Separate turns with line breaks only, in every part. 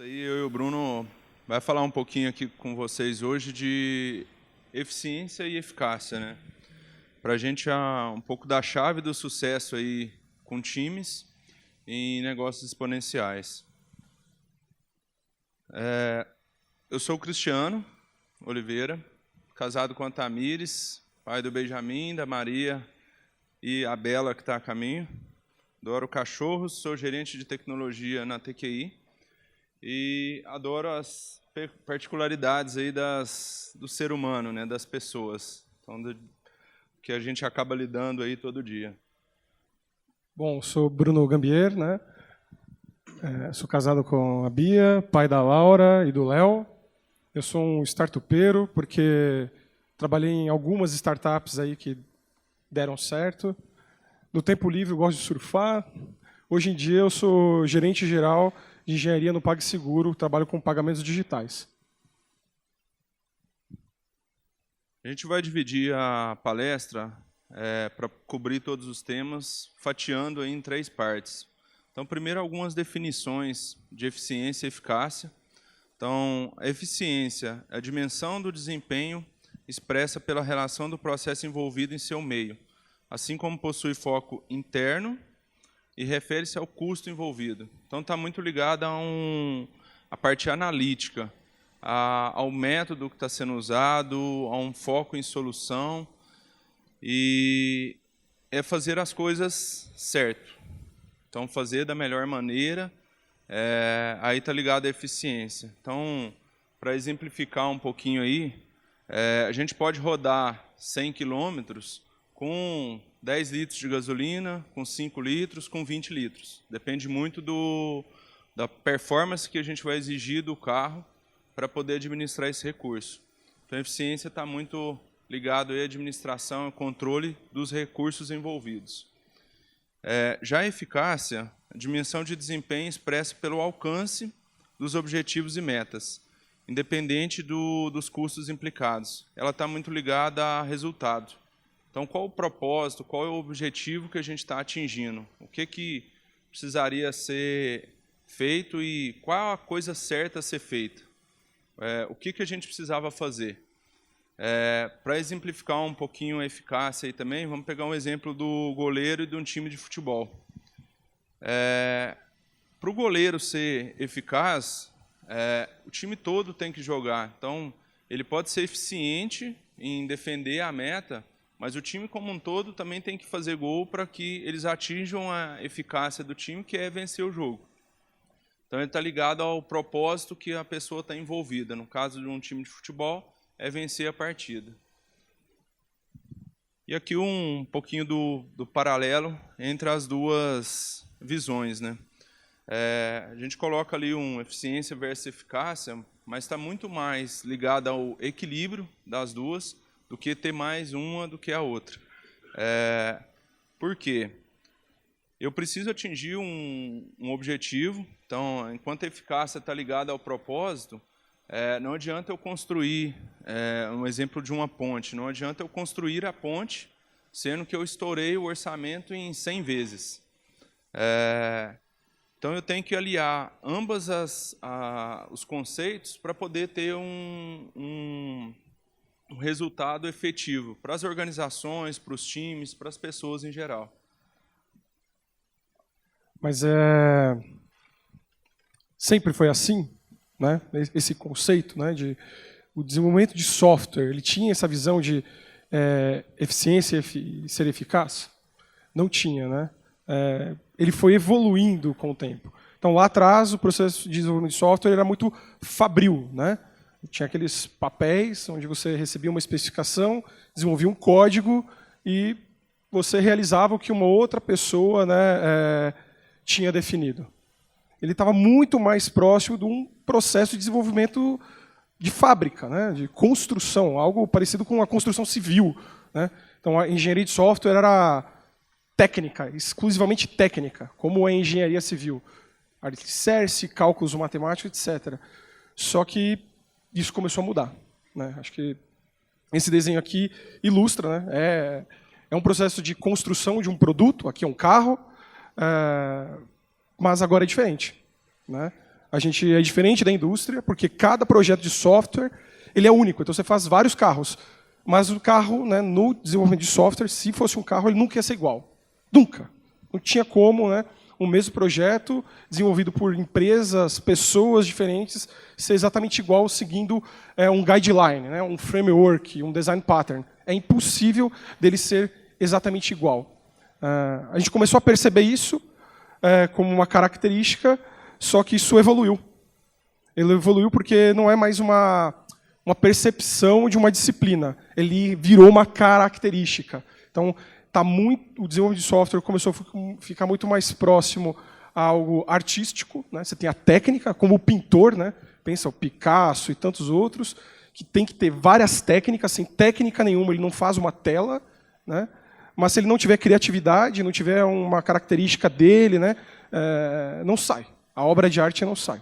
Isso aí, eu e o Bruno vai falar um pouquinho aqui com vocês hoje de eficiência e eficácia, né? Para a gente um pouco da chave do sucesso aí com times em negócios exponenciais. Eu sou o Cristiano Oliveira, casado com a Tamires, pai do Benjamin, da Maria e a Bela, que está a caminho. Adoro cachorros, sou gerente de tecnologia na TQI e adoro as particularidades aí do ser humano, né, das pessoas, então, que a gente acaba lidando aí todo dia.
Bom, sou Bruno Gambier, né? Sou casado com a Bia, pai da Laura e do Léo. Eu sou um startupeiro porque trabalhei em algumas startups aí que deram certo. No tempo livre eu gosto de surfar. Hoje em dia eu sou gerente geral de engenharia no PagSeguro, trabalho com pagamentos digitais.
A gente vai dividir a palestra para cobrir todos os temas, fatiando aí em 3 partes. Então, primeiro, algumas definições de eficiência e eficácia. Então, a eficiência é a dimensão do desempenho expressa pela relação do processo envolvido em seu meio, assim como possui foco interno e refere-se ao custo envolvido. Então, está muito ligado à parte analítica, ao método que está sendo usado, a um foco em solução, e é fazer as coisas certo. Então, fazer da melhor maneira, aí está ligado à eficiência. Então, para exemplificar um pouquinho aí, a gente pode rodar 100 quilômetros com 10 litros de gasolina, com 5 litros, com 20 litros. Depende muito da performance que a gente vai exigir do carro para poder administrar esse recurso. Então, a eficiência está muito ligado à administração e controle dos recursos envolvidos. Já a eficácia, a dimensão de desempenho expressa pelo alcance dos objetivos e metas, independente dos custos implicados. Ela está muito ligada a resultado. Então, qual o propósito, qual é o objetivo que a gente está atingindo? O que precisaria ser feito e qual a coisa certa a ser feita? O que a gente precisava fazer? Para exemplificar um pouquinho a eficácia aí também, vamos pegar um exemplo do goleiro e de um time de futebol. Para o goleiro ser eficaz, o time todo tem que jogar. Então, ele pode ser eficiente em defender a meta, mas o time como um todo também tem que fazer gol para que eles atinjam a eficácia do time, que é vencer o jogo. Então, ele está ligado ao propósito que a pessoa está envolvida. No caso de um time de futebol, é vencer a partida. E aqui um pouquinho do paralelo entre as duas visões, né? A gente coloca ali eficiência versus eficácia, mas está muito mais ligado ao equilíbrio das duas do que ter mais uma do que a outra. Por quê? Eu preciso atingir um objetivo, então, enquanto a eficácia está ligada ao propósito, não adianta eu construir, um exemplo de uma ponte, não adianta eu construir a ponte, sendo que eu estourei o orçamento em 100 vezes. Então, eu tenho que aliar ambas os conceitos para poder ter um resultado efetivo para as organizações, para os times, para as pessoas em geral.
Mas sempre foi assim, né? Esse conceito, né, o desenvolvimento de software, ele tinha essa visão de eficiência e ser eficaz? Não tinha, né? Ele foi evoluindo com o tempo. Então, lá atrás, o processo de desenvolvimento de software era muito fabril, né? Tinha aqueles papéis onde você recebia uma especificação, desenvolvia um código e você realizava o que uma outra pessoa, né, tinha definido. Ele estava muito mais próximo de um processo de desenvolvimento de fábrica, né, de construção, algo parecido com a construção civil, né? Então, a engenharia de software era técnica, exclusivamente técnica, como a engenharia civil. Alicerce, cálculos matemáticos, etc. Só que isso começou a mudar, né? Acho que esse desenho aqui ilustra, né? É um processo de construção de um produto, aqui é um carro, mas agora é diferente, né? A gente é diferente da indústria, porque cada projeto de software ele é único. Então, você faz vários carros. Mas o carro, né, no desenvolvimento de software, se fosse um carro, ele nunca ia ser igual. Nunca. Não tinha como, né, o mesmo projeto, desenvolvido por empresas, pessoas diferentes, ser exatamente igual, seguindo um guideline, né, um framework, um design pattern. É impossível dele ser exatamente igual. A gente começou a perceber isso como uma característica, só que isso evoluiu. Ele evoluiu porque não é mais uma percepção de uma disciplina. Ele virou uma característica. Então, o desenvolvimento de software começou a ficar muito mais próximo a algo artístico, né? Você tem a técnica, como o pintor, né? Pensa o Picasso e tantos outros, que tem que ter várias técnicas. Sem técnica nenhuma, ele não faz uma tela, né? Mas se ele não tiver criatividade, não tiver uma característica dele, né? Não sai. A obra de arte não sai.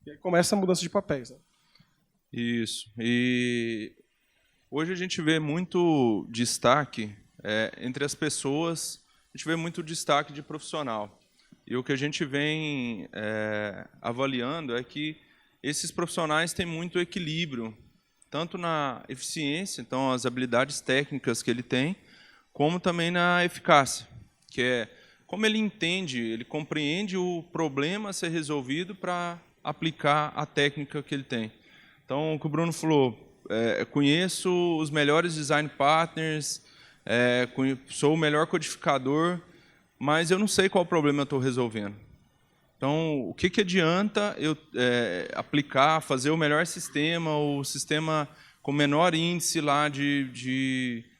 E aí começa a mudança de papéis. Né?
Isso. E hoje a gente vê muito destaque entre as pessoas, a gente vê muito destaque de profissional. E o que a gente vem avaliando é que esses profissionais têm muito equilíbrio, tanto na eficiência, então as habilidades técnicas que ele tem, como também na eficácia, que é como ele entende, ele compreende o problema a ser resolvido para aplicar a técnica que ele tem. Então, o que o Bruno falou, conheço os melhores design partners, sou o melhor codificador, mas eu não sei qual problema eu estou resolvendo. Então, o que adianta eu aplicar, fazer o melhor sistema, o sistema com menor índice lá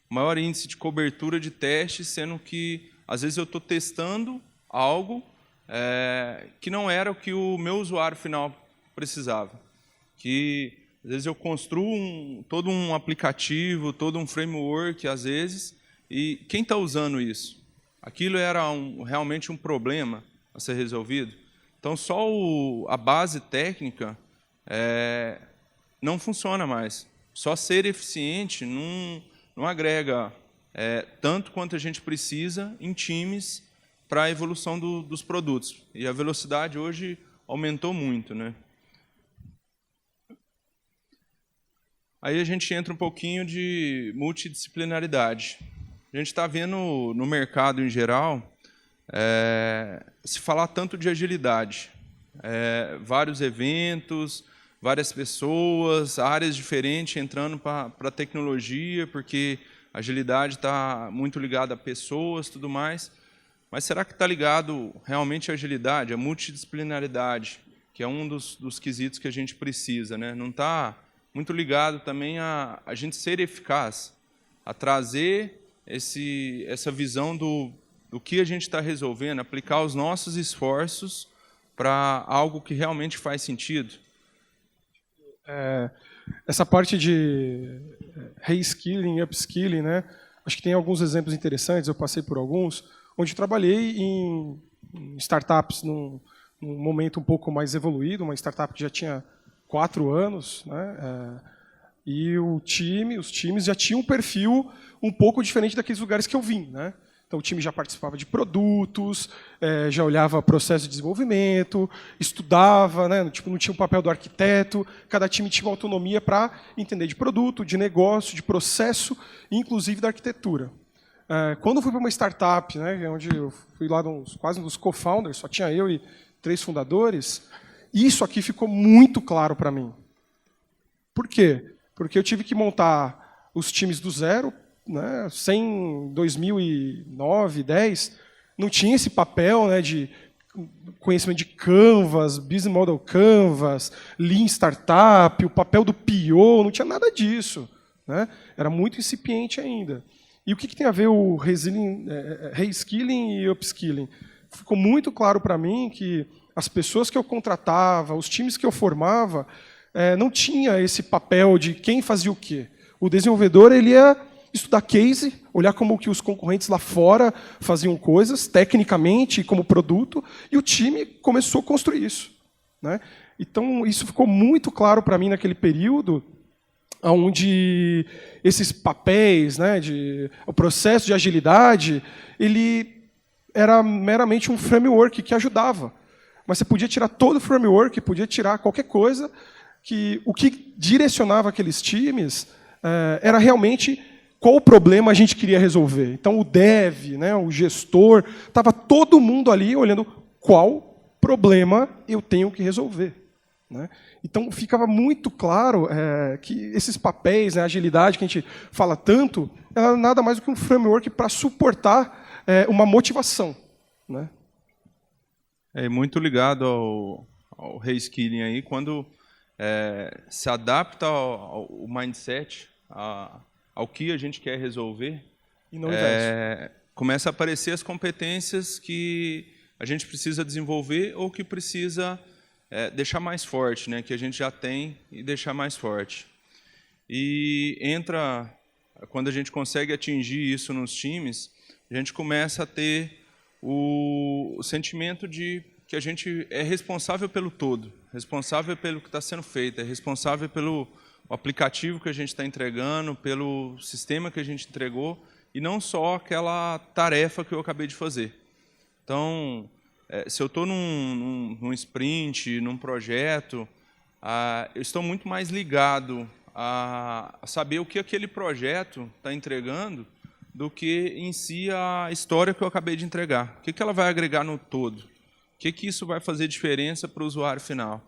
maior índice de cobertura de teste, sendo que às vezes eu estou testando algo que não era o que o meu usuário final precisava. Que às vezes eu construo todo um aplicativo, todo um framework, às vezes, e quem está usando isso? Aquilo era realmente um problema a ser resolvido? Então, só a base técnica não funciona mais. Só ser eficiente não agrega tanto quanto a gente precisa em times para a evolução dos produtos. E a velocidade hoje aumentou muito, né? Aí a gente entra um pouquinho de multidisciplinaridade. A gente está vendo no mercado em geral se falar tanto de agilidade. Vários eventos, várias pessoas, áreas diferentes entrando para a tecnologia, porque a agilidade está muito ligada a pessoas e tudo mais. Mas será que está ligado realmente à agilidade, à multidisciplinaridade, que é um dos quesitos que a gente precisa, né? Não está muito ligado também a gente ser eficaz, a trazer essa visão do que a gente está resolvendo, aplicar os nossos esforços para algo que realmente faz sentido.
Essa parte de reskilling, upskilling, né? Acho que tem alguns exemplos interessantes, eu passei por alguns, onde trabalhei em startups num momento um pouco mais evoluído, uma startup que já tinha 4 anos, né? E os times já tinham um perfil um pouco diferente daqueles lugares que eu vim, né? Então, o time já participava de produtos, já olhava processo de desenvolvimento, estudava, né? Tipo, não tinha o papel do arquiteto, cada time tinha uma autonomia para entender de produto, de negócio, de processo, inclusive da arquitetura. Quando eu fui para uma startup, né, onde eu fui lá quase um dos co-founders, só tinha eu e 3 fundadores, isso aqui ficou muito claro para mim. Por quê? Porque eu tive que montar os times do zero, né, sem 2009, 2010, não tinha esse papel, né, de conhecimento de Canvas, Business Model Canvas, Lean Startup, o papel do PO, não tinha nada disso. Né? Era muito incipiente ainda. E o que tem a ver o reskilling e upskilling? Ficou muito claro para mim que as pessoas que eu contratava, os times que eu formava, não tinha esse papel de quem fazia o quê. O desenvolvedor ele ia estudar case, olhar como que os concorrentes lá fora faziam coisas, tecnicamente, como produto, e o time começou a construir isso. Né? Então, isso ficou muito claro para mim naquele período, onde esses papéis, né, o processo de agilidade, ele era meramente um framework que ajudava. mas você podia tirar todo o framework, podia tirar qualquer coisa, que o que direcionava aqueles times era realmente qual o problema a gente queria resolver. Então, o dev, né, o gestor, estava todo mundo ali olhando qual problema eu tenho que resolver. Né? Então, ficava muito claro que esses papéis, né, a agilidade que a gente fala tanto, era nada mais do que um framework para suportar uma motivação. Né?
É muito ligado ao reskilling aí, quando se adapta ao mindset, ao que a gente quer resolver,
e não inverso.
Começa a aparecer as competências que a gente precisa desenvolver ou que precisa deixar mais forte, né, que a gente já tem e deixar mais forte. E quando a gente consegue atingir isso nos times, a gente começa a ter o sentimento de que a gente é responsável pelo todo, responsável pelo que está sendo feito, é responsável pelo aplicativo que a gente está entregando, pelo sistema que a gente entregou, e não só aquela tarefa que eu acabei de fazer. Então, se eu estou num sprint, num projeto, eu estou muito mais ligado a saber o que aquele projeto está entregando do que em si a história que eu acabei de entregar. O que ela vai agregar no todo? O que isso vai fazer diferença para o usuário final?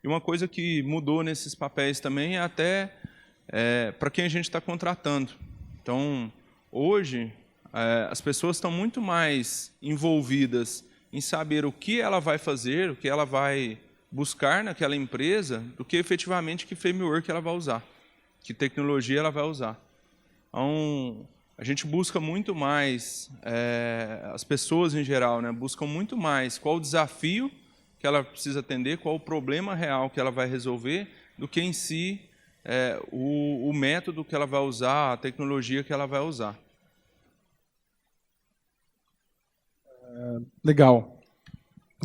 E uma coisa que mudou nesses papéis também é até para quem a gente está contratando. Então, hoje, as pessoas estão muito mais envolvidas em saber o que ela vai fazer, o que ela vai buscar naquela empresa, do que efetivamente que framework ela vai usar, que tecnologia ela vai usar. Então, a gente busca muito mais, as pessoas em geral, né, buscam muito mais qual o desafio que ela precisa atender, qual o problema real que ela vai resolver, do que em si o método que ela vai usar, a tecnologia que ela vai usar.
Legal.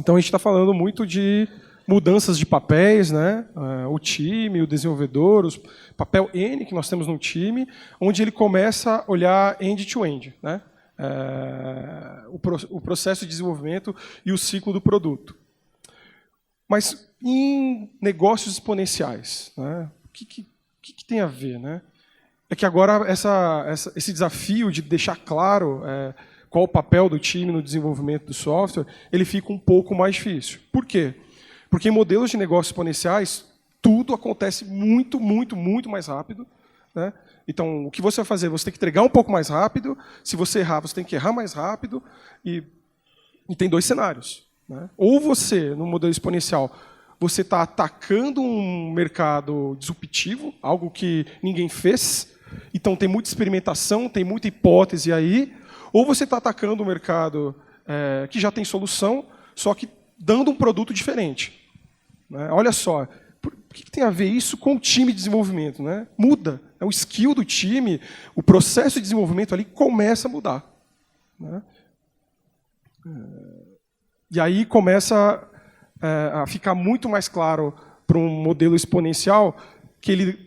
Então, a gente está falando muito de mudanças de papéis, né? O time, o desenvolvedor, o papel N que nós temos no time, onde ele começa a olhar end-to-end, né? O processo de desenvolvimento e o ciclo do produto. Mas em negócios exponenciais, né? O que tem a ver? Né? É que agora esse desafio de deixar claro qual o papel do time no desenvolvimento do software, ele fica um pouco mais difícil. Por quê? Porque em modelos de negócios exponenciais, tudo acontece muito, muito, muito mais rápido. Né? Então, o que você vai fazer? Você tem que entregar um pouco mais rápido. Se você errar, você tem que errar mais rápido. E tem dois cenários. Né? Ou você, no modelo exponencial, você está atacando um mercado disruptivo, algo que ninguém fez. Então, tem muita experimentação, tem muita hipótese aí. Ou você está atacando um mercado que já tem solução, só que dando um produto diferente. Né? Olha só, por que tem a ver isso com o time de desenvolvimento? Né? Muda. O skill do time, o processo de desenvolvimento ali começa a mudar. Né? E aí começa a ficar muito mais claro para um modelo exponencial que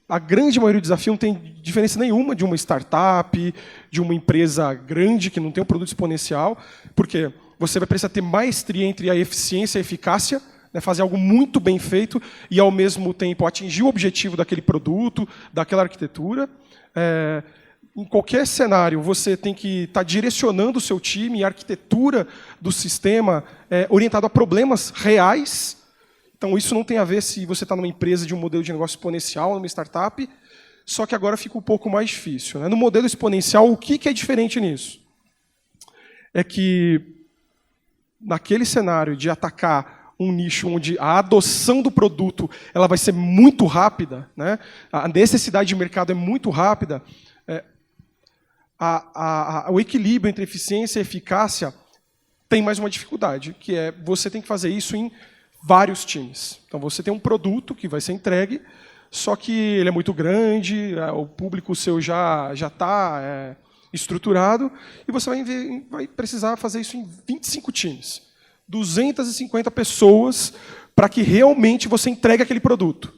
a grande maioria do desafio não tem diferença nenhuma de uma startup, de uma empresa grande que não tem um produto exponencial, porque você vai precisar ter maestria entre a eficiência e a eficácia, né, fazer algo muito bem feito e, ao mesmo tempo, atingir o objetivo daquele produto, daquela arquitetura. Em qualquer cenário, você tem que estar direcionando o seu time e a arquitetura do sistema orientado a problemas reais. Então, isso não tem a ver se você está numa empresa de um modelo de negócio exponencial, numa startup, só que agora fica um pouco mais difícil. Né? No modelo exponencial, o que é diferente nisso? É que, naquele cenário de atacar um nicho onde a adoção do produto ela vai ser muito rápida, né? A necessidade de mercado é muito rápida, o equilíbrio entre eficiência e eficácia tem mais uma dificuldade, que é você tem que fazer isso em vários times. Então, você tem um produto que vai ser entregue, só que ele é muito grande, o público seu já está estruturado, e você vai precisar fazer isso em 25 times. 250 pessoas para que realmente você entregue aquele produto.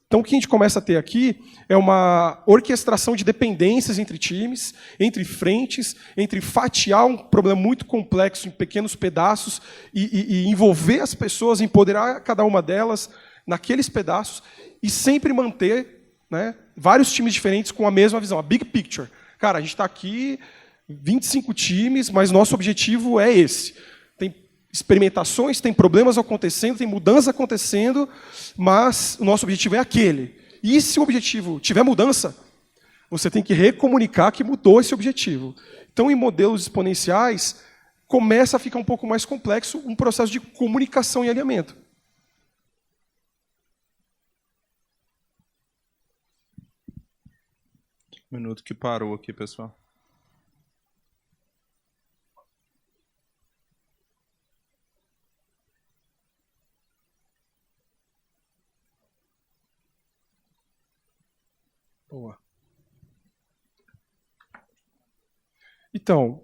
Então, o que a gente começa a ter aqui é uma orquestração de dependências entre times, entre frentes, entre fatiar um problema muito complexo em pequenos pedaços e envolver as pessoas, empoderar cada uma delas naqueles pedaços e sempre manter, né, vários times diferentes com a mesma visão, a big picture. Cara, a gente está aqui, 25 times, mas nosso objetivo é esse. Tem experimentações, tem problemas acontecendo, tem mudanças acontecendo, mas o nosso objetivo é aquele. E se o objetivo tiver mudança, você tem que recomunicar que mudou esse objetivo. Então, em modelos exponenciais, começa a ficar um pouco mais complexo um processo de comunicação e alinhamento.
Um minuto que parou aqui, pessoal.
Boa. Então,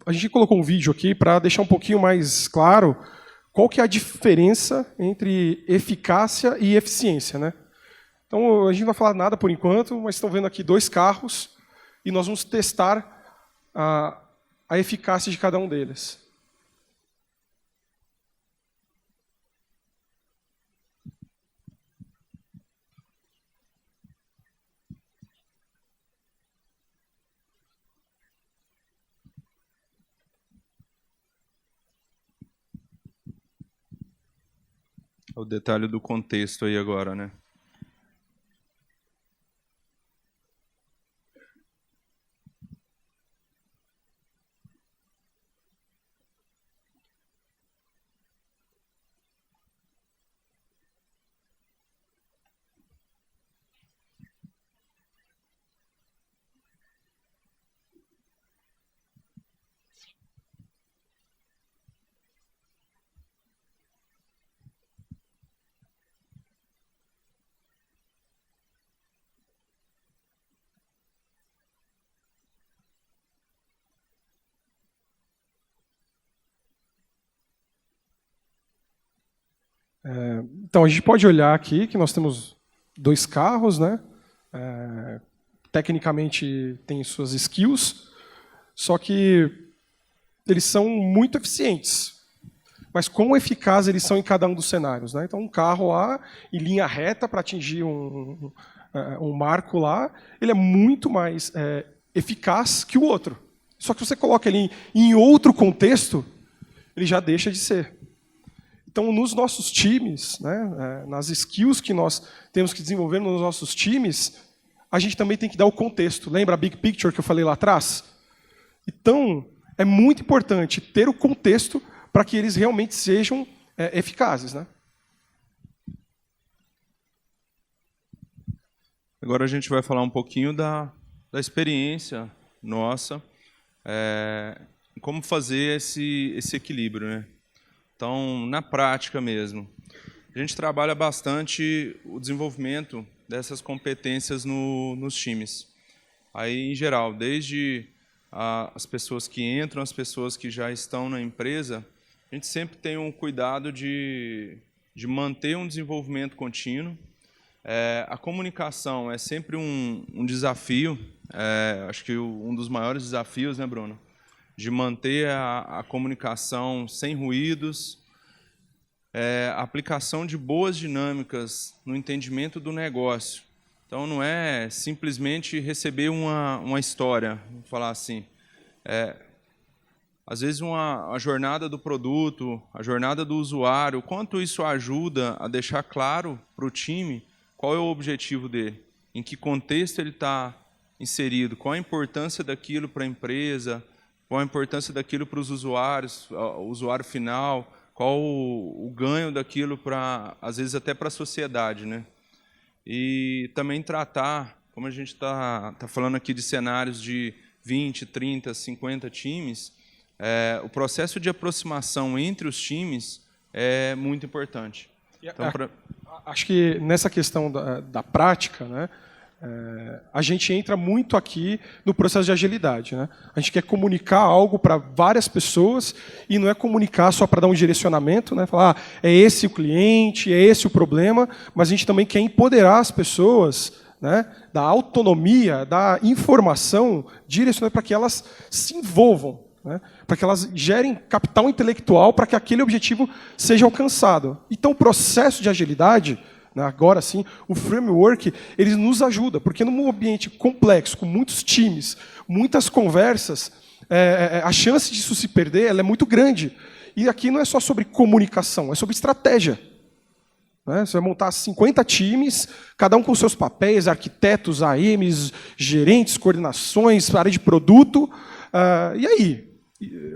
a gente colocou um vídeo aqui para deixar um pouquinho mais claro qual que é a diferença entre eficácia e eficiência, né? Então, a gente não vai falar nada por enquanto, mas estão vendo aqui 2 carros e nós vamos testar a eficácia de cada um deles.
O detalhe do contexto aí agora, né?
Então, a gente pode olhar aqui que nós temos 2 carros, né? Tecnicamente, tem suas skills, só que eles são muito eficientes. Mas quão eficazes eles são em cada um dos cenários, né? Então, um carro lá, em linha reta para atingir um marco lá, ele é muito mais eficaz que o outro. Só que você coloca ele em outro contexto, ele já deixa de ser. Então, nos nossos times, né, nas skills que nós temos que desenvolver nos nossos times, a gente também tem que dar o contexto. Lembra a big picture que eu falei lá atrás? Então, é muito importante ter o contexto para que eles realmente sejam eficazes, né?
Agora a gente vai falar um pouquinho da experiência nossa, como fazer esse equilíbrio, né? Então, na prática mesmo, a gente trabalha bastante o desenvolvimento dessas competências nos times. Aí, em geral, desde as pessoas que entram, as pessoas que já estão na empresa, a gente sempre tem um cuidado de manter um desenvolvimento contínuo. A comunicação é sempre um desafio, acho que um dos maiores desafios, né, Bruno? De manter a comunicação sem ruídos, a aplicação de boas dinâmicas no entendimento do negócio. Então, não é simplesmente receber uma história, vamos falar assim. Às vezes, a jornada do produto, a jornada do usuário, quanto isso ajuda a deixar claro para o time qual é o objetivo dele, em que contexto ele está inserido, qual a importância daquilo para a empresa, qual a importância daquilo para os usuários, o usuário final, qual o ganho daquilo, às vezes até para a sociedade, né? E também tratar, como a gente está falando aqui de cenários de 20, 30, 50 times, o processo de aproximação entre os times é muito importante. Então,
acho que nessa questão da prática, né, A gente entra muito aqui no processo de agilidade, né? A gente quer comunicar algo para várias pessoas e não é comunicar só para dar um direcionamento, né? Falar, é esse o cliente, é esse o problema, mas a gente também quer empoderar as pessoas, né? Da autonomia, da informação, direcionando para que elas se envolvam, né? Para que elas gerem capital intelectual para que aquele objetivo seja alcançado. Então, o processo de agilidade, agora sim, o framework, ele nos ajuda, porque num ambiente complexo, com muitos times, muitas conversas, a chance disso se perder ela é muito grande. E aqui não é só sobre comunicação, é sobre estratégia. Você vai montar 50 times, cada um com seus papéis, arquitetos, AMs, gerentes, coordenações, área de produto. E aí?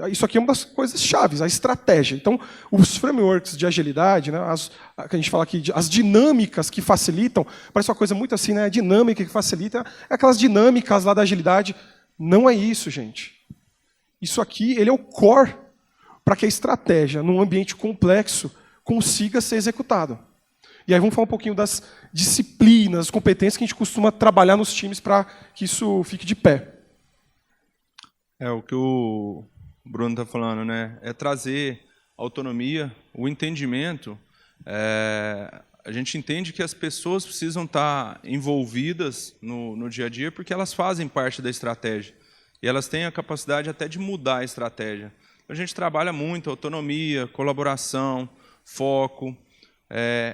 Isso aqui é uma das coisas chaves, a estratégia. Então, os frameworks de agilidade, né, que a gente fala aqui, as dinâmicas que facilitam, parece uma coisa muito assim, né, dinâmica que facilita, é aquelas dinâmicas lá da agilidade. Não é isso, gente. Isso aqui ele é o core para que a estratégia, num ambiente complexo, consiga ser executado. E aí vamos falar um pouquinho das disciplinas, competências que a gente costuma trabalhar nos times para que isso fique de pé.
O que o Bruno está falando, né? É trazer autonomia, o entendimento. A gente entende que as pessoas precisam estar envolvidas no dia a dia porque elas fazem parte da estratégia. E elas têm a capacidade até de mudar a estratégia. A gente trabalha muito autonomia, colaboração, foco,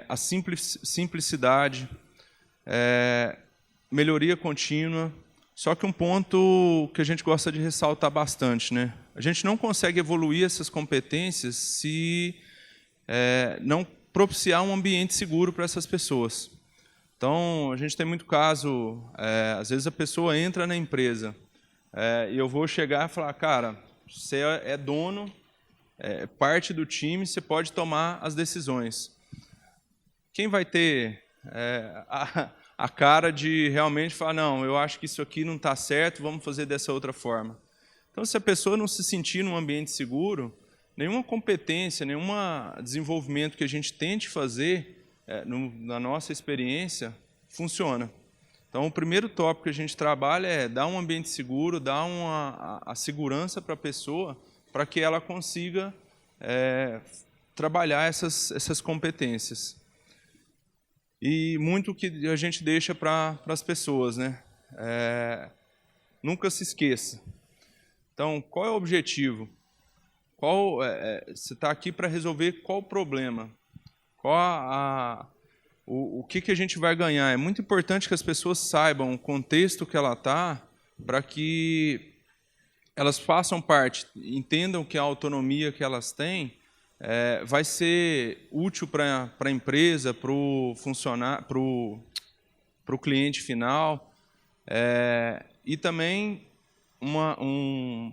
a simplicidade, melhoria contínua. Só que um ponto que a gente gosta de ressaltar bastante, né? A gente não consegue evoluir essas competências se não propiciar um ambiente seguro para essas pessoas. Então, a gente tem muito caso, às vezes a pessoa entra na empresa e eu vou chegar e falar, cara, você é dono, parte do time, você pode tomar as decisões. Quem vai ter a cara de realmente falar, não, eu acho que isso aqui não está certo, vamos fazer dessa outra forma. Então, se a pessoa não se sentir num ambiente seguro, nenhuma competência, nenhum desenvolvimento que a gente tente fazer, na nossa experiência, funciona. Então, o primeiro tópico que a gente trabalha é dar um ambiente seguro, dar a segurança para a pessoa, para que ela consiga trabalhar essas competências. E muito que a gente deixa para as pessoas, né? Nunca se esqueça. Então, qual é o objetivo? Você está aqui para resolver qual o problema? O que a gente vai ganhar? É muito importante que as pessoas saibam o contexto que ela está, para que elas façam parte, entendam que a autonomia que elas têm vai ser útil para a empresa, para o funcionário, para o cliente final, e também um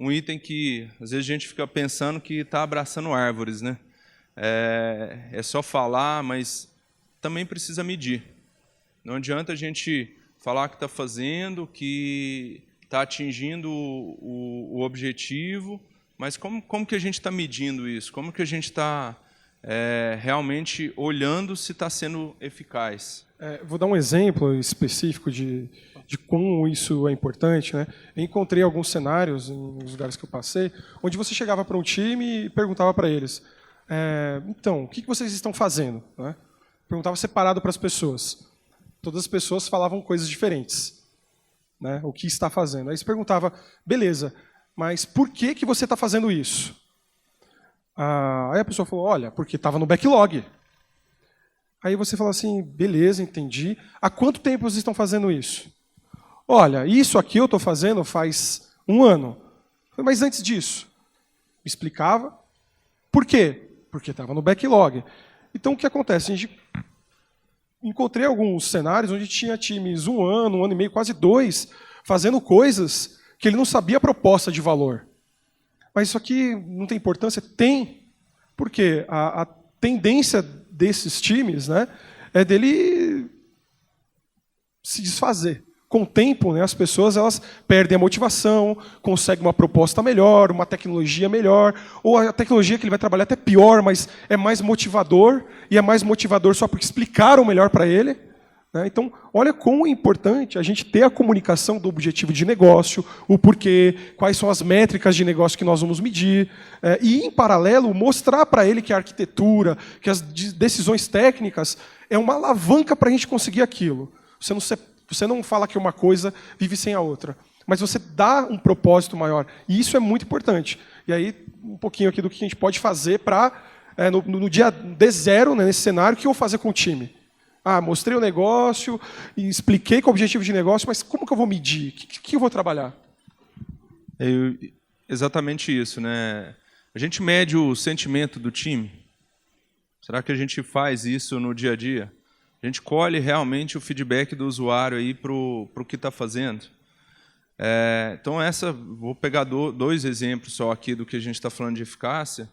item que às vezes a gente fica pensando que está abraçando árvores, né? É só falar, mas também precisa medir. Não adianta a gente falar que está fazendo, que está atingindo o objetivo, mas como que a gente está medindo isso? Como que a gente está realmente olhando se está sendo eficaz?
Vou dar um exemplo específico de como isso é importante, né? Eu encontrei alguns cenários nos lugares que eu passei, onde você chegava para um time e perguntava para eles, então, o que vocês estão fazendo? Né? Perguntava separado para as pessoas. Todas as pessoas falavam coisas diferentes. Né? O que está fazendo? Aí você perguntava, beleza, mas por que você está fazendo isso? Aí a pessoa falou, olha, porque estava no backlog. Aí você fala assim, beleza, entendi. Há quanto tempo vocês estão fazendo isso? Olha, isso aqui eu estou fazendo faz 1 ano. Mas antes disso, me explicava. Por quê? Porque estava no backlog. Então, o que acontece? Encontrei alguns cenários onde tinha times 1 ano, 1 ano e meio, quase 2, fazendo coisas que ele não sabia a proposta de valor. Mas isso aqui não tem importância? Tem. Por quê? A tendência desses times, né, é dele se desfazer. Com o tempo, né, as pessoas elas perdem a motivação, conseguem uma proposta melhor, uma tecnologia melhor, ou a tecnologia que ele vai trabalhar até pior, mas é mais motivador, e é mais motivador só porque explicaram melhor para ele, né? Então, olha como é importante a gente ter a comunicação do objetivo de negócio, o porquê, quais são as métricas de negócio que nós vamos medir, e, em paralelo, mostrar para ele que a arquitetura, que as decisões técnicas é uma alavanca para a gente conseguir aquilo. Você não fala que uma coisa vive sem a outra, mas você dá um propósito maior. E isso é muito importante. E aí, um pouquinho aqui do que a gente pode fazer para, no dia D0, né, nesse cenário, o que eu vou fazer com o time? Mostrei o negócio, e expliquei qual é o objetivo de negócio, mas como que eu vou medir? O que eu vou trabalhar?
Exatamente isso, né? A gente mede o sentimento do time? Será que a gente faz isso no dia a dia? A gente colhe realmente o feedback do usuário aí para o que está fazendo? Então, vou pegar dois exemplos só aqui do que a gente está falando de eficácia,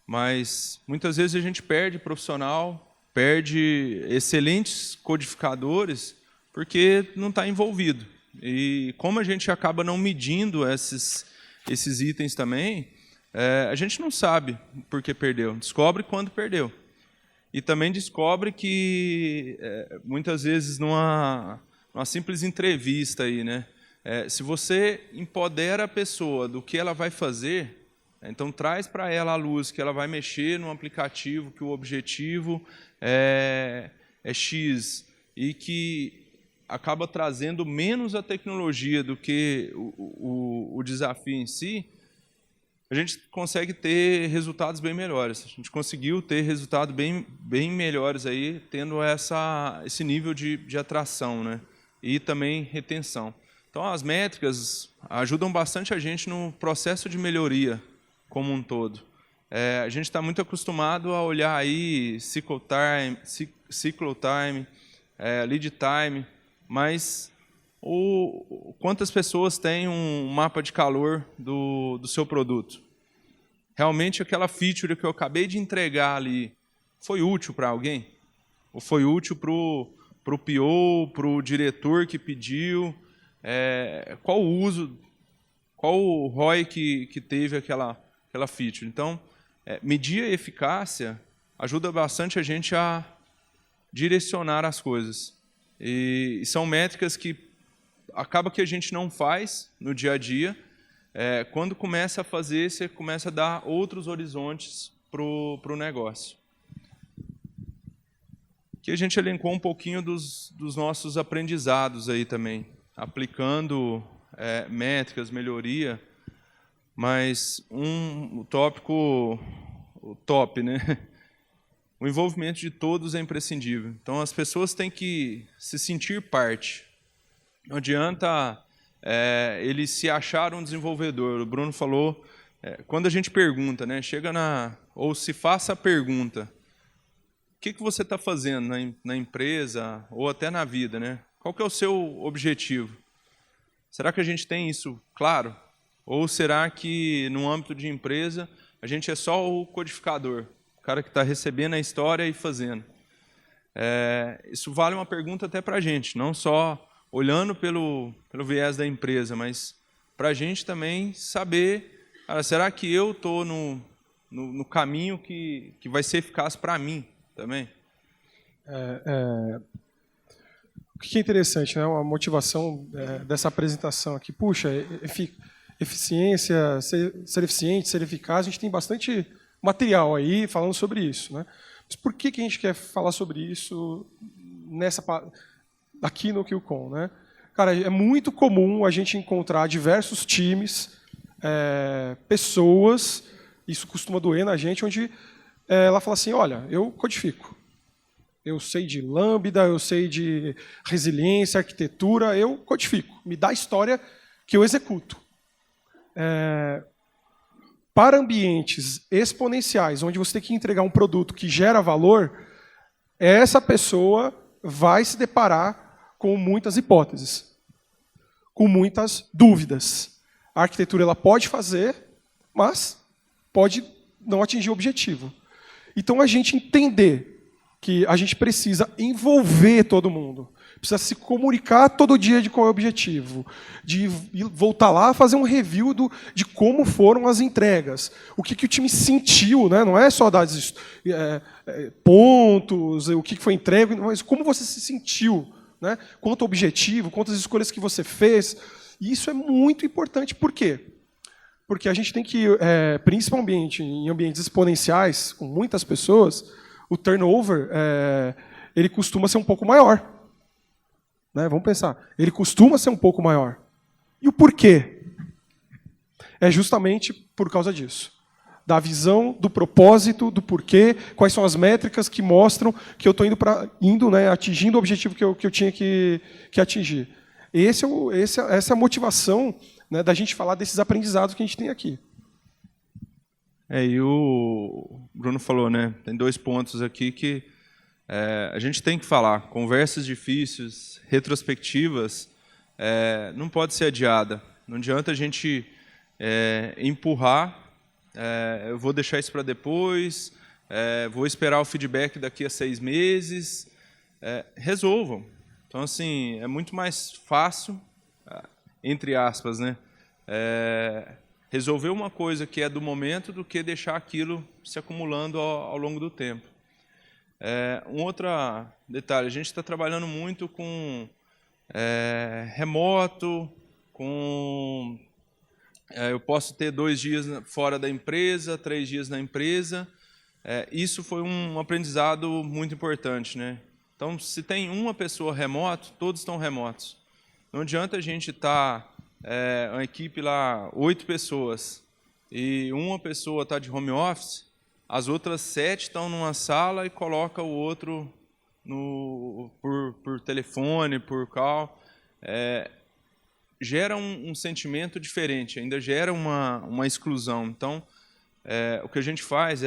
mas muitas vezes a gente perde profissional, perde excelentes codificadores porque não está envolvido. E como a gente acaba não medindo esses itens também, a gente não sabe por que perdeu, descobre quando perdeu. E também descobre que, muitas vezes, numa simples entrevista, aí, né, se você empodera a pessoa do que ela vai fazer, então traz para ela a luz que ela vai mexer no aplicativo, que o objetivo é X, e que acaba trazendo menos a tecnologia do que o desafio em si, a gente consegue ter resultados bem melhores. A gente conseguiu ter resultados bem melhores aí, tendo esse nível de atração, né? E também retenção. Então, as métricas ajudam bastante a gente no processo de melhoria como um todo. A gente está muito acostumado a olhar aí cycle time, lead time, mas quantas pessoas têm um mapa de calor do seu produto? Realmente aquela feature que eu acabei de entregar ali foi útil para alguém? Ou foi útil para o PO, para o diretor que pediu? Qual o uso, qual o ROI que teve aquela feature? Então, medir a eficácia ajuda bastante a gente a direcionar as coisas. E são métricas que acaba que a gente não faz no dia a dia. Quando começa a fazer, você começa a dar outros horizontes para o negócio. Aqui a gente elencou um pouquinho dos nossos aprendizados aí também, aplicando métricas, melhoria, mas o tópico, o top, né? O envolvimento de todos é imprescindível. Então, as pessoas têm que se sentir parte. Não adianta ele se achar um desenvolvedor. O Bruno falou, quando a gente pergunta, né, ou se faça a pergunta, o que você está fazendo na empresa ou até na vida, né? Qual que é o seu objetivo? Será que a gente tem isso claro? Ou será que, no âmbito de empresa, a gente é só o codificador, o cara que está recebendo a história e fazendo? Isso vale uma pergunta até para a gente, não só olhando pelo viés da empresa, mas para a gente também saber, será que eu estou no caminho que vai ser eficaz para mim também?
O que é interessante, né? A motivação dessa apresentação aqui. Puxa, eficiência, ser eficiente, ser eficaz, a gente tem bastante material aí falando sobre isso, né? Mas por que a gente quer falar sobre isso aqui no QCon, né? Cara, é muito comum a gente encontrar diversos times, pessoas, isso costuma doer na gente, onde ela fala assim, olha, eu codifico. Eu sei de Lambda, eu sei de resiliência, arquitetura, eu codifico. Me dá a história que eu executo. Para ambientes exponenciais, onde você tem que entregar um produto que gera valor, essa pessoa vai se deparar com muitas hipóteses, com muitas dúvidas. A arquitetura ela pode fazer, mas pode não atingir o objetivo. Então, a gente entender que a gente precisa envolver todo mundo, precisa se comunicar todo dia de qual é o objetivo, de voltar lá fazer um review de como foram as entregas, o que o time sentiu, né? Não é só dar pontos, o que foi entregue, mas como você se sentiu né? Quanto ao objetivo, quantas escolhas que você fez. E isso é muito importante. Por quê? Porque a gente tem que, principalmente em ambientes exponenciais, com muitas pessoas, o turnover ele costuma ser um pouco maior. Né? Vamos pensar. Ele costuma ser um pouco maior. E o porquê? É justamente por causa disso. Da visão, do propósito, do porquê, quais são as métricas que mostram que eu estou indo, né, atingindo o objetivo que eu tinha que atingir. Essa é a motivação, né, da gente falar desses aprendizados que a gente tem aqui.
E o Bruno falou, né? Tem 2 pontos aqui que a gente tem que falar. Conversas difíceis, retrospectivas, não pode ser adiada. Não adianta a gente empurrar. Eu vou deixar isso para depois. Vou esperar o feedback daqui a 6 meses. Resolvam. Então, assim, é muito mais fácil, entre aspas, né? Resolver uma coisa que é do momento do que deixar aquilo se acumulando ao longo do tempo. Um outro detalhe, a gente está trabalhando muito com remoto, com... eu posso ter 2 dias fora da empresa, 3 dias na empresa. Isso foi um aprendizado muito importante, né? Então, se tem uma pessoa remoto, todos estão remotos. Não adianta a gente estar, uma equipe lá, 8 pessoas, e uma pessoa está de home office, as outras 7 estão numa sala e coloca o outro por telefone, por call. Gera um sentimento diferente, ainda gera uma exclusão. Então, o que a gente faz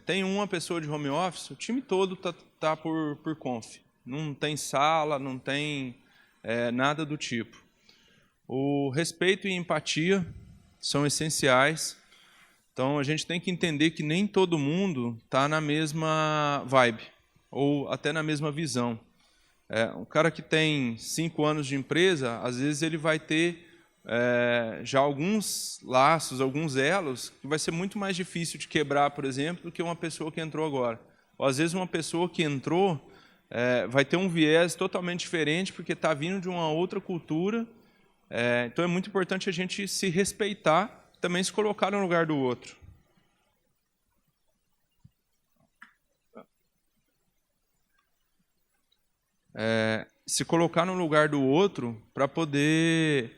tem uma pessoa de home office, o time todo está por conf. Não tem sala, não tem nada do tipo. O respeito e empatia são essenciais. Então, a gente tem que entender que nem todo mundo está na mesma vibe, ou até na mesma visão. Um cara que tem 5 anos de empresa, às vezes ele vai ter já alguns laços, alguns elos, que vai ser muito mais difícil de quebrar, por exemplo, do que uma pessoa que entrou agora. Ou, às vezes, uma pessoa que entrou vai ter um viés totalmente diferente, porque está vindo de uma outra cultura. Então, é muito importante a gente se respeitar, também se colocar no lugar do outro. Se colocar no lugar do outro para poder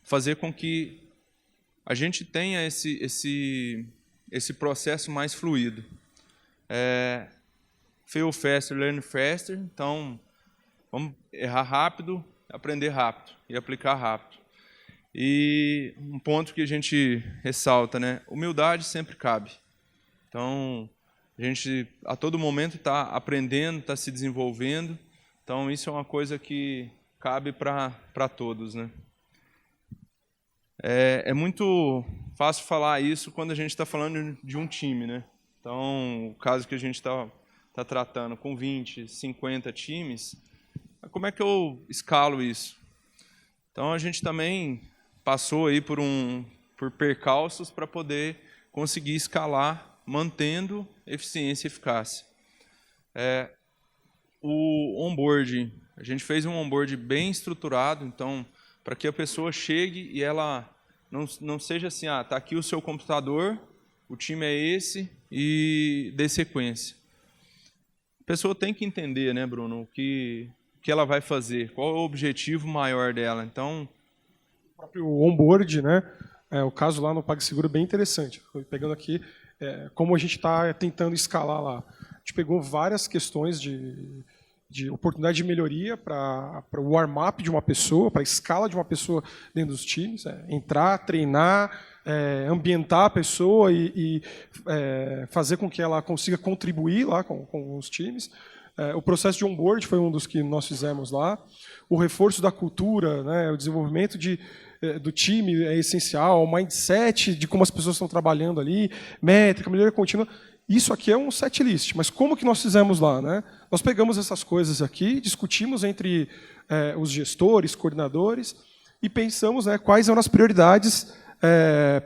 fazer com que a gente tenha esse processo mais fluido. Fail faster, learn faster. Então, vamos errar rápido, aprender rápido e aplicar rápido. E um ponto que a gente ressalta, né? Humildade sempre cabe. Então, a gente a todo momento está aprendendo, está se desenvolvendo. Então, isso é uma coisa que cabe para todos, né? É muito fácil falar isso quando a gente está falando de um time, né? Então, o caso que a gente está tratando com 20, 50 times, como é que eu escalo isso? Então, a gente também passou aí por percalços para poder conseguir escalar, mantendo eficiência e eficácia. O onboarding, a gente fez um onboarding bem estruturado, então, para que a pessoa chegue e ela não seja assim, está aqui o seu computador, o time é esse e dê sequência. A pessoa tem que entender, né, Bruno, o que ela vai fazer, qual é o objetivo maior dela. Então,
o próprio onboard, né? O caso lá no PagSeguro é bem interessante. Pegando aqui, como a gente está tentando escalar lá. A gente pegou várias questões de oportunidade de melhoria para o warm-up de uma pessoa, para a escala de uma pessoa dentro dos times. Entrar, treinar, ambientar a pessoa e fazer com que ela consiga contribuir lá com os times. O processo de onboard foi um dos que nós fizemos lá. O reforço da cultura, né, o desenvolvimento do time é essencial, o mindset de como as pessoas estão trabalhando ali, métrica, melhoria contínua. Isso aqui é um set list, mas como que nós fizemos lá, né? Nós pegamos essas coisas aqui, discutimos entre os gestores, coordenadores, e pensamos, né, quais eram as prioridades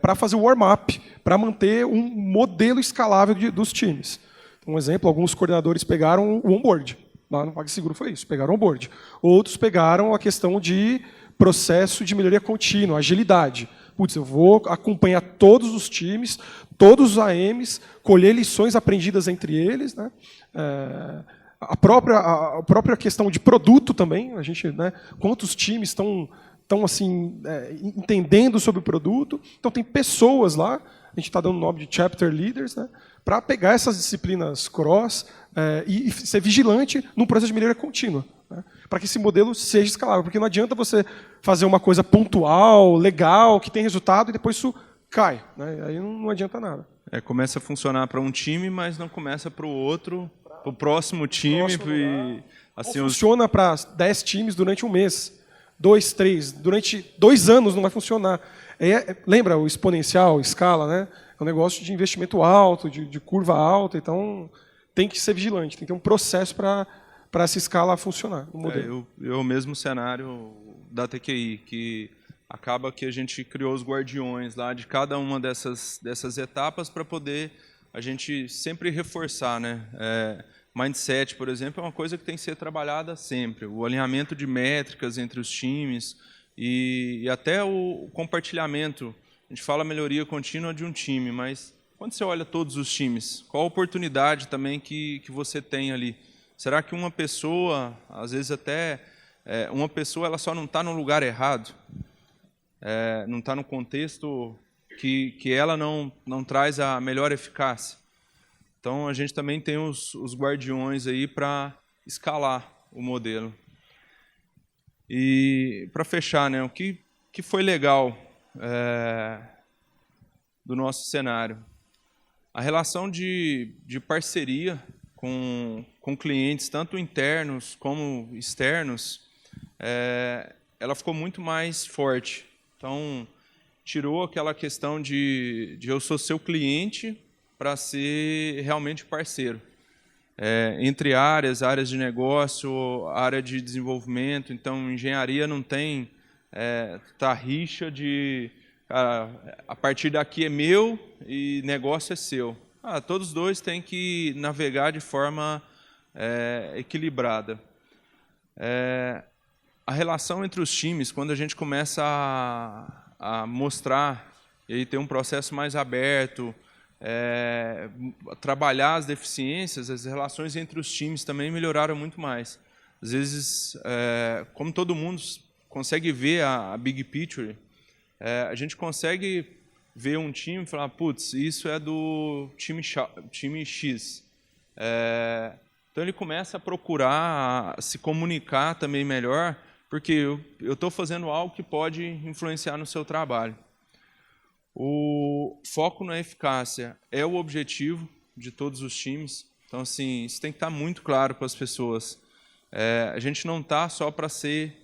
para fazer o warm-up, para manter um modelo escalável dos times. Um exemplo, alguns coordenadores pegaram o onboard. Lá no PagSeguro foi isso, pegaram o board. Outros pegaram a questão de processo de melhoria contínua, agilidade. Putz, eu vou acompanhar todos os times, todos os AMs, colher lições aprendidas entre eles, né? A própria questão de produto também, a gente, né, quantos times estão assim, entendendo sobre o produto. Então, tem pessoas lá, a gente está dando o nome de Chapter Leaders, né, para pegar essas disciplinas cross e ser vigilante num processo de melhoria contínua, né, para que esse modelo seja escalável. Porque não adianta você fazer uma coisa pontual, legal, que tem resultado, e depois isso cai. Né, aí não adianta nada.
Começa a funcionar para um time, mas não começa para o outro, para o próximo time.
Assim, funciona para 10 times durante um mês, 2, 3. Durante 2 anos não vai funcionar. Lembra o exponencial, escala, né? É um negócio de investimento alto, de curva alta, então tem que ser vigilante, tem que ter um processo para essa escala funcionar. No modelo.
O mesmo cenário da TQI, que acaba que a gente criou os guardiões lá de cada uma dessas etapas para poder a gente sempre reforçar, né? Mindset, por exemplo, é uma coisa que tem que ser trabalhada sempre. O alinhamento de métricas entre os times e até o compartilhamento. A gente fala melhoria contínua de um time, mas quando você olha todos os times, qual a oportunidade também que você tem ali? Será que uma pessoa, às vezes até uma pessoa, ela só não está no lugar errado? Não está no contexto que ela não traz a melhor eficácia? Então, a gente também tem os guardiões aí para escalar o modelo. E, para fechar, né, o que foi legal do nosso cenário? A relação de parceria com clientes, tanto internos como externos, ela ficou muito mais forte. Então, tirou aquela questão de eu sou seu cliente para ser realmente parceiro. Entre áreas de negócio, área de desenvolvimento, então engenharia não tem rixa de a partir daqui é meu e negócio é seu. Todos dois têm que navegar de forma equilibrada. A relação entre os times, quando a gente começa a mostrar e aí ter um processo mais aberto, trabalhar as deficiências, as relações entre os times também melhoraram muito mais. Às vezes, como todo mundo consegue ver a big picture, a gente consegue ver um time e falar, putz, isso é do time X. Então ele começa a procurar se comunicar também melhor, porque eu estou fazendo algo que pode influenciar no seu trabalho. O foco na eficácia é o objetivo de todos os times. Então, assim, isso tem que estar muito claro para as pessoas. A gente não está só para ser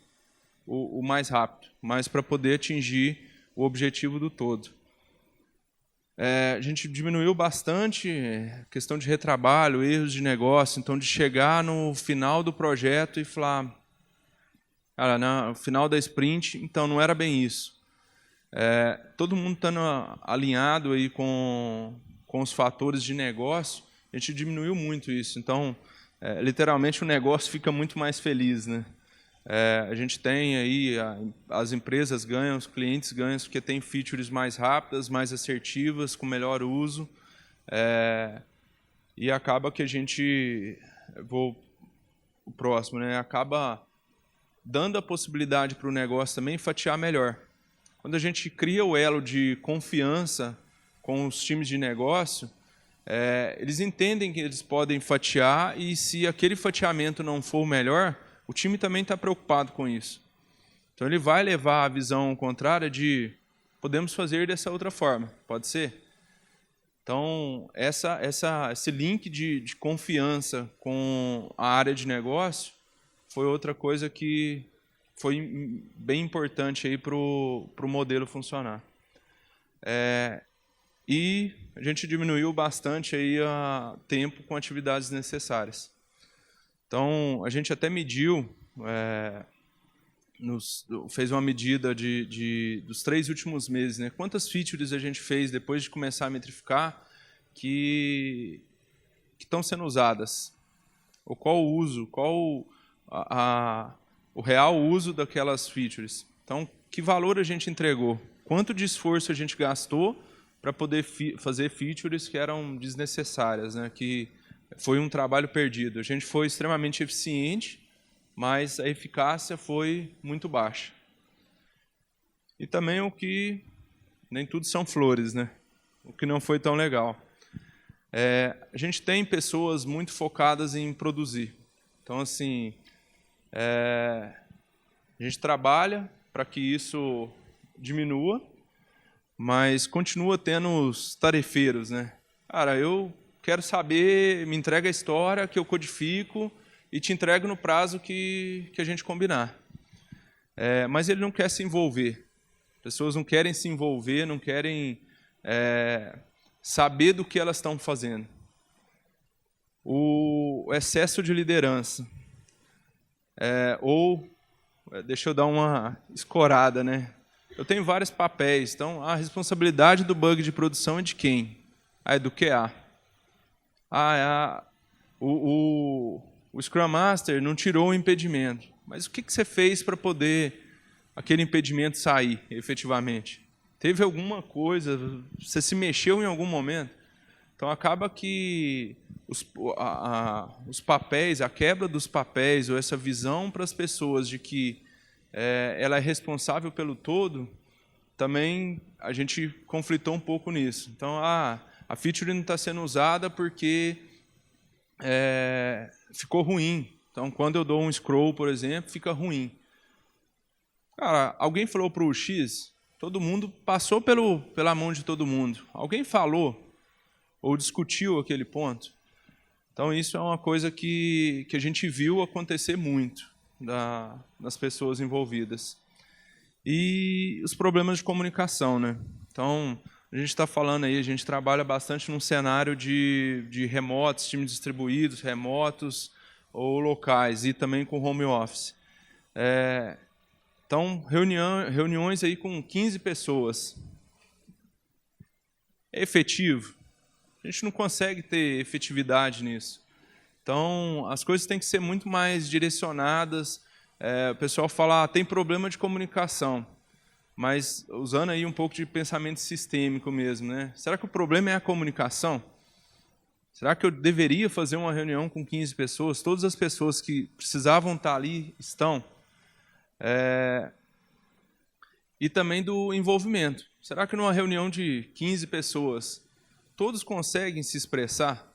o mais rápido, mas para poder atingir o objetivo do todo. A gente diminuiu bastante a questão de retrabalho, erros de negócio, então de chegar no final do projeto e falar, cara, no final da sprint, então não era bem isso. Todo mundo estando alinhado aí com os fatores de negócio, a gente diminuiu muito isso. Então, literalmente, o negócio fica muito mais feliz, né? A gente tem aí, as empresas ganham, os clientes ganham, porque tem features mais rápidas, mais assertivas, com melhor uso. E acaba que a gente, o próximo, né? Acaba dando a possibilidade para o negócio também fatiar melhor. Quando a gente cria o elo de confiança com os times de negócio, eles entendem que eles podem fatiar e se aquele fatiamento não for o melhor, o time também está preocupado com isso. Então ele vai levar a visão contrária de podemos fazer dessa outra forma, pode ser? Então esse link de confiança com a área de negócio foi outra coisa que foi bem importante aí para o modelo funcionar. E a gente diminuiu bastante aí o tempo com atividades necessárias. Então, a gente até mediu, fez uma medida dos 3 últimos meses, né? Quantas features a gente fez depois de começar a metrificar que estão sendo usadas. ou qual o uso, qual o real uso daquelas features. Então, que valor a gente entregou? Quanto de esforço a gente gastou para poder fazer features que eram desnecessárias, né? Que foi um trabalho perdido. A gente foi extremamente eficiente, mas a eficácia foi muito baixa. E também o que nem tudo são flores, né? O que não foi tão legal. A gente tem pessoas muito focadas em produzir. Então, assim, a gente trabalha para que isso diminua, mas continua tendo os tarefeiros, né? Cara, eu quero saber, me entrega a história que eu codifico e te entrego no prazo que a gente combinar. Mas ele não quer se envolver. Pessoas não querem se envolver, não querem saber do que elas estão fazendo. O excesso de liderança. Deixa eu dar uma escorada, né? Eu tenho vários papéis, então a responsabilidade do bug de produção é de quem? É do QA. O Scrum Master não tirou o impedimento. Mas o que você fez para poder aquele impedimento sair, efetivamente? Teve alguma coisa? Você se mexeu em algum momento? Então, acaba que os papéis, a quebra dos papéis, ou essa visão para as pessoas de que ela é responsável pelo todo, também a gente conflitou um pouco nisso. Então, a feature não está sendo usada porque ficou ruim. Então, quando eu dou um scroll, por exemplo, fica ruim. Cara, alguém falou para o X, todo mundo passou pela mão de todo mundo. Alguém falou ou discutiu aquele ponto. Então, isso é uma coisa que a gente viu acontecer muito das pessoas envolvidas. E os problemas de comunicação, né? Então, a gente está falando aí, a gente trabalha bastante num cenário de remotos, times distribuídos, remotos ou locais, e também com home office. Então, reuniões aí com 15 pessoas. É efetivo? A gente não consegue ter efetividade nisso. Então, as coisas têm que ser muito mais direcionadas. O pessoal fala, tem problema de comunicação, mas usando aí um pouco de pensamento sistêmico mesmo, né? Será que o problema é a comunicação? Será que eu deveria fazer uma reunião com 15 pessoas? Todas as pessoas que precisavam estar ali estão? E também do envolvimento. Será que numa reunião de 15 pessoas, todos conseguem se expressar?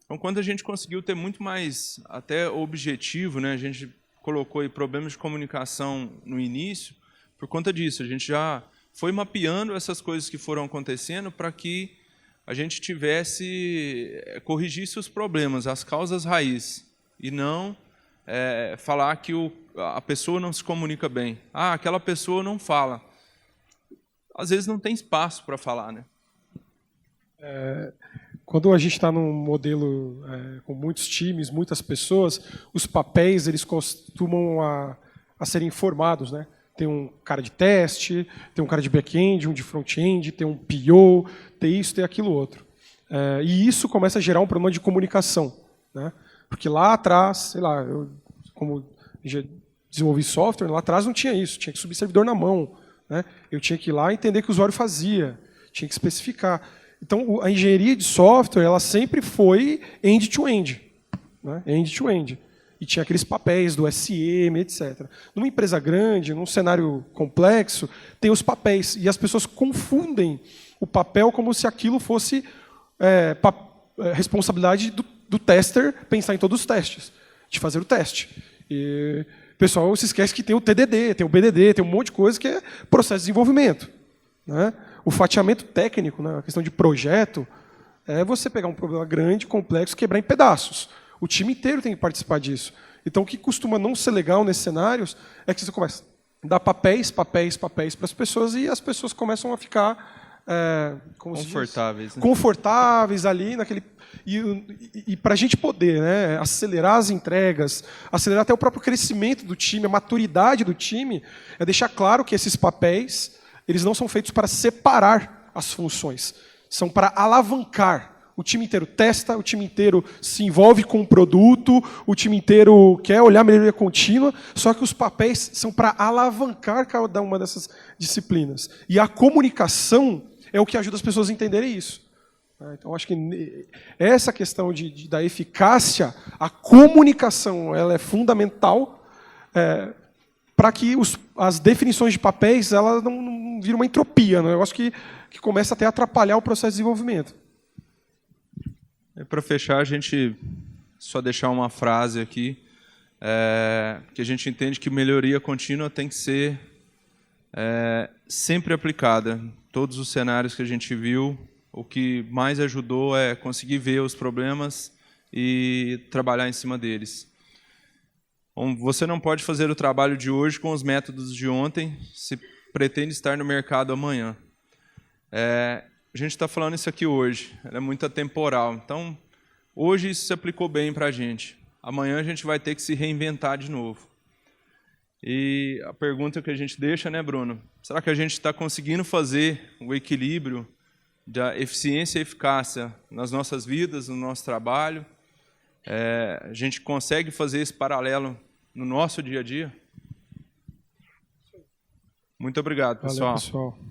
Então, quando a gente conseguiu ter muito mais até objetivo, né, a gente colocou aí problemas de comunicação no início, por conta disso, a gente já foi mapeando essas coisas que foram acontecendo para que a gente corrigisse os problemas, as causas raiz, e não falar que a pessoa não se comunica bem. Aquela pessoa não fala. Às vezes não tem espaço para falar, né?
Quando a gente está num modelo com muitos times, muitas pessoas, os papéis eles costumam a serem formados, né? Tem um cara de teste, tem um cara de back-end, um de front-end, tem um PO, tem isso, tem aquilo outro. E isso começa a gerar um problema de comunicação, né? Porque lá atrás, sei lá, como já desenvolvi software, lá atrás não tinha isso, tinha que subir servidor na mão, né? Eu tinha que ir lá e entender o que o usuário fazia, tinha que especificar. Então, a engenharia de software ela sempre foi end-to-end, né? End-to-end. E tinha aqueles papéis do SM, etc. Numa empresa grande, num cenário complexo, tem os papéis. E as pessoas confundem o papel como se aquilo fosse responsabilidade do tester pensar em todos os testes, de fazer o teste. E o pessoal se esquece que tem o TDD, tem o BDD, tem um monte de coisa que é processo de desenvolvimento, né? O fatiamento técnico, né, a questão de projeto, é você pegar um problema grande, complexo, quebrar em pedaços. O time inteiro tem que participar disso. Então, o que costuma não ser legal nesses cenários é que você começa a dar papéis para as pessoas e as pessoas começam a ficar
confortáveis, né?
Confortáveis ali naquele. E para a gente poder, né, acelerar as entregas, acelerar até o próprio crescimento do time, a maturidade do time, é deixar claro que esses papéis eles não são feitos para separar as funções, são para alavancar O time inteiro testa, o time inteiro se envolve com o produto, o time inteiro quer olhar a melhoria contínua, só que os papéis são para alavancar cada uma dessas disciplinas. E a comunicação é o que ajuda as pessoas a entenderem isso. Então, acho que essa questão da eficácia, a comunicação, ela é fundamental para que as definições de papéis elas não virem uma entropia, né? Eu acho que começa até a atrapalhar o processo de desenvolvimento.
Para fechar, a gente só deixar uma frase aqui, que a gente entende que melhoria contínua tem que ser sempre aplicada. Todos os cenários que a gente viu, o que mais ajudou é conseguir ver os problemas e trabalhar em cima deles. Você não pode fazer o trabalho de hoje com os métodos de ontem, se pretende estar no mercado amanhã. A gente está falando isso aqui hoje, ela é muito atemporal. Então, hoje isso se aplicou bem para a gente. Amanhã a gente vai ter que se reinventar de novo. E a pergunta que a gente deixa, né, Bruno? Será que a gente está conseguindo fazer o equilíbrio da eficiência e eficácia nas nossas vidas, no nosso trabalho? A gente consegue fazer esse paralelo no nosso dia a dia? Muito obrigado, pessoal.
Valeu, pessoal.